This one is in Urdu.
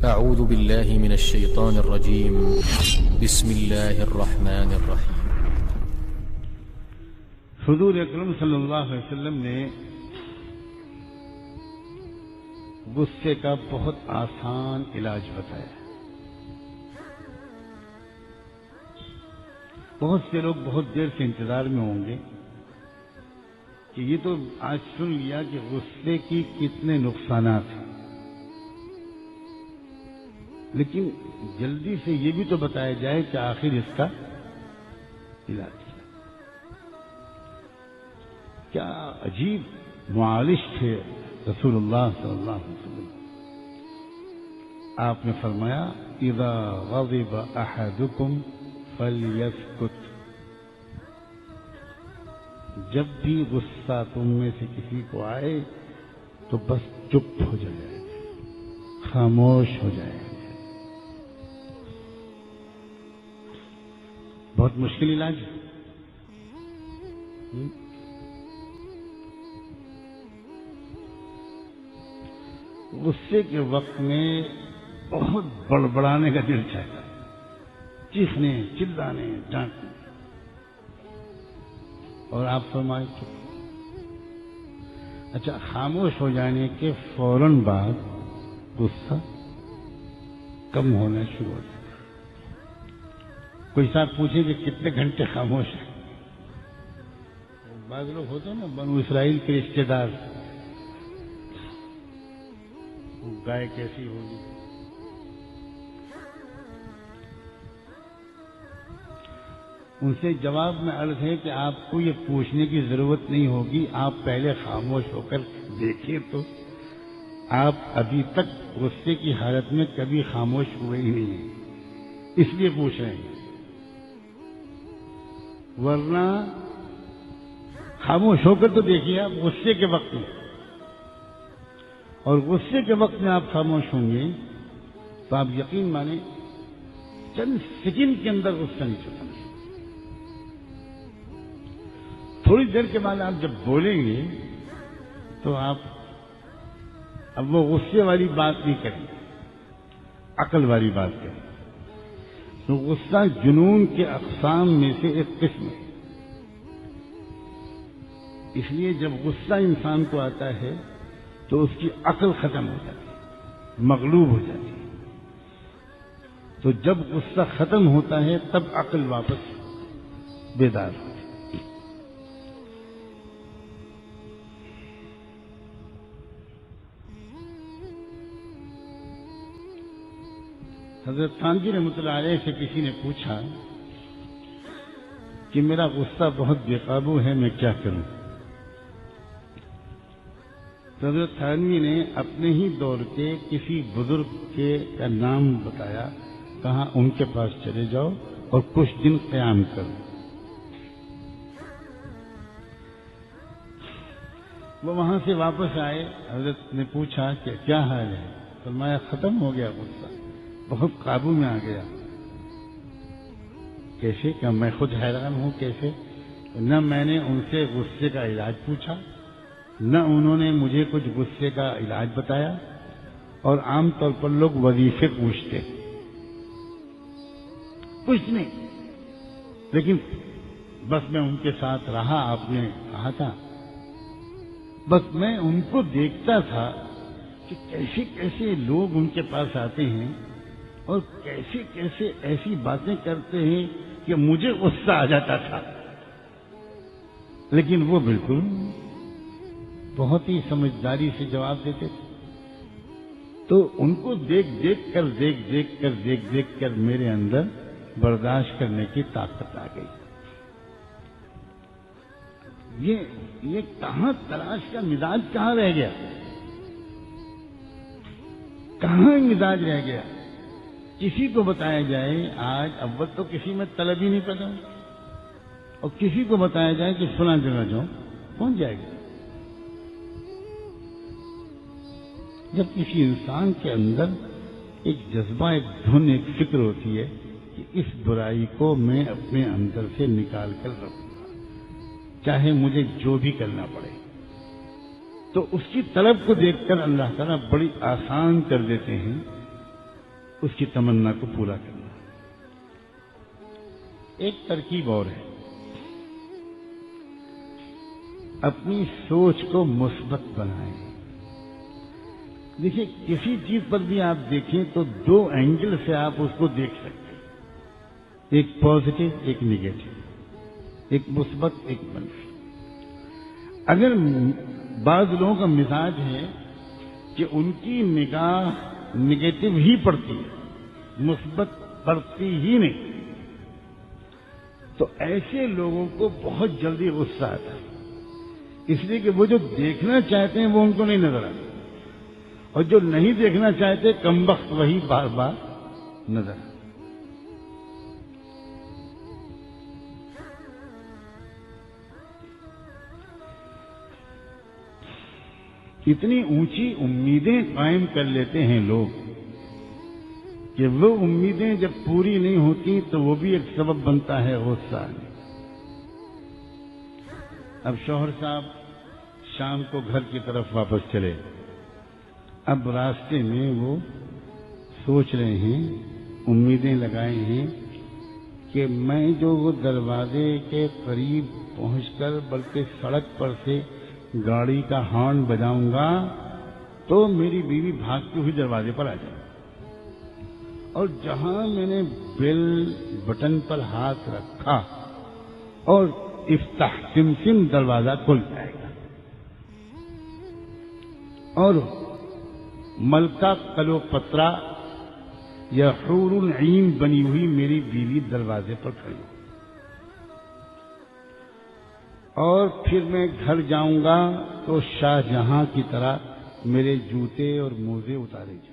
اعوذ باللہ من الشیطان الرجیم بسم اللہ الرحمن الرحیم۔ حضور اکرم صلی اللہ علیہ وسلم نے غصے کا بہت آسان علاج بتایا۔ بہت سے لوگ بہت دیر سے انتظار میں ہوں گے کہ یہ تو آج سن لیا کہ غصے کی کتنے نقصانات ہیں، لیکن جلدی سے یہ بھی تو بتایا جائے کہ آخر اس کا علاج کیا عجیب معالج تھے رسول اللہ صلی اللہ علیہ وسلم۔ آپ نے فرمایا اذا غضب احدکم فلیسکت، جب بھی غصہ تم میں سے کسی کو آئے تو بس چپ ہو جائے، خاموش ہو جائے۔ بہت مشکل علاج ہے۔ غصے کے وقت میں بہت بڑبڑانے کا دل چاہتا ہے، چیخنے، چلانے، ڈانٹنے، اور آپ فرمائیں چپ۔ اچھا، خاموش ہو جانے کے فوراً بعد غصہ کم ہونا شروع ہو جاتا ہے۔ کوئی صاحب پوچھے کہ کتنے گھنٹے خاموش ہیں؟ بعض لوگ ہوتے ہیں نا بنو اسرائیل کے رشتے دار، گائے کیسی ہوگی، ان سے جواب میں عرض ہے کہ آپ کو یہ پوچھنے کی ضرورت نہیں ہوگی، آپ پہلے خاموش ہو کر دیکھیں تو آپ ابھی تک غصے کی حالت میں کبھی خاموش ہوئے ہی نہیں ہیں، اس لیے پوچھ رہے ہیں، ورنہ خاموش ہو کر تو دیکھیے آپ غصے کے وقت میں، اور غصے کے وقت میں آپ خاموش ہوں گے تو آپ یقین مانیں چند سیکنڈ کے اندر غصہ نہیں چلتا۔ تھوڑی دیر کے بعد آپ جب بولیں گے تو آپ اب وہ غصے والی بات نہیں کریں، عقل والی بات کریں۔ تو غصہ جنون کے اقسام میں سے ایک قسم ہے، اس لیے جب غصہ انسان کو آتا ہے تو اس کی عقل ختم ہو جاتی ہے، مغلوب ہو جاتی ہے۔ تو جب غصہ ختم ہوتا ہے تب عقل واپس بیدار ہوتی ہے۔ حضرت تھانوی رحمۃ اللہ علیہ سے کسی نے پوچھا کہ میرا غصہ بہت بے قابو ہے، میں کیا کروں؟ حضرت تھانوی نے اپنے ہی دور کے کسی بزرگ کا نام بتایا، کہا ان کے پاس چلے جاؤ اور کچھ دن قیام کرو۔ وہ وہاں سے واپس آئے، حضرت نے پوچھا کہ کیا حال ہے؟ فرمایا ختم ہو گیا غصہ، بہت قابو میں آ گیا۔ کیسے؟ کہ میں خود حیران ہوں، کیسے؟ نہ میں نے ان سے غصے کا علاج پوچھا، نہ انہوں نے مجھے کچھ غصے کا علاج بتایا، اور عام طور پر لوگ وظیفے پوچھتے، کچھ نہیں، لیکن بس میں ان کے ساتھ رہا، آپ نے کہا تھا، بس میں ان کو دیکھتا تھا کہ کیسے کیسے لوگ ان کے پاس آتے ہیں اور کیسے کیسے ایسی باتیں کرتے ہیں کہ مجھے غصہ آ جاتا تھا، لیکن وہ بالکل بہت ہی سمجھداری سے جواب دیتے تھے۔ تو ان کو دیکھ دیکھ کر میرے اندر برداشت کرنے کی طاقت آ گئی۔ یہ کہاں تلاش کا مزاج کہاں رہ گیا؟ کہاں مزاج رہ گیا؟ کسی کو بتایا جائے آج اول تو کسی میں طلب ہی نہیں پیدا، اور کسی کو بتایا جائے کہ فلاں جگہ جاؤ، پہنچ جائے گا۔ جب کسی انسان کے اندر ایک جذبہ، ایک دھن، ایک فکر ہوتی ہے کہ اس برائی کو میں اپنے اندر سے نکال کر رکھوں گا، چاہے مجھے جو بھی کرنا پڑے، تو اس کی طلب کو دیکھ کر اللہ تعالیٰ بڑی آسان کر دیتے ہیں اس کی تمنا کو پورا کرنا. ایک ترکیب اور ہے، اپنی سوچ کو مثبت بنائیں. دیکھیے کسی چیز پر بھی آپ دیکھیں تو دو اینگل سے آپ اس کو دیکھ سکتے ہیں، ایک پازیٹو ایک نیگیٹو، ایک مثبت ایک منفی. اگر بعض لوگوں کا مزاج ہے کہ ان کی نگاہ نیگیٹو ہی پڑتی ہے، مثبت پڑتی ہی نہیں، تو ایسے لوگوں کو بہت جلدی غصہ آتا ہے، اس لیے کہ وہ جو دیکھنا چاہتے ہیں وہ ان کو نہیں نظر آتا، اور جو نہیں دیکھنا چاہتے کمبخت وہی بار بار نظر آتا. اتنی اونچی امیدیں قائم کر لیتے ہیں لوگ کہ وہ امیدیں جب پوری نہیں ہوتی تو وہ بھی ایک سبب بنتا ہے غصہ. اب شوہر صاحب شام کو گھر کی طرف واپس چلے. اب راستے میں وہ سوچ رہے ہیں، امیدیں لگائے ہیں کہ میں جو وہ دروازے کے قریب پہنچ کر بلکہ سڑک پر سے گاڑی کا ہارن بجاؤں گا تو میری بیوی بھاگتی ہوئی دروازے پر آ جائے، اور جہاں میں نے بیل بٹن پر ہاتھ رکھا اور افتح سم دروازہ کھل جائے گا، اور ملکہ کلوپترا یا حور العین بنی ہوئی میری بیوی دروازے پر کھڑی ہو، اور پھر میں گھر جاؤں گا تو شاہ جہاں کی طرح میرے جوتے اور موزے اتارے جائیں.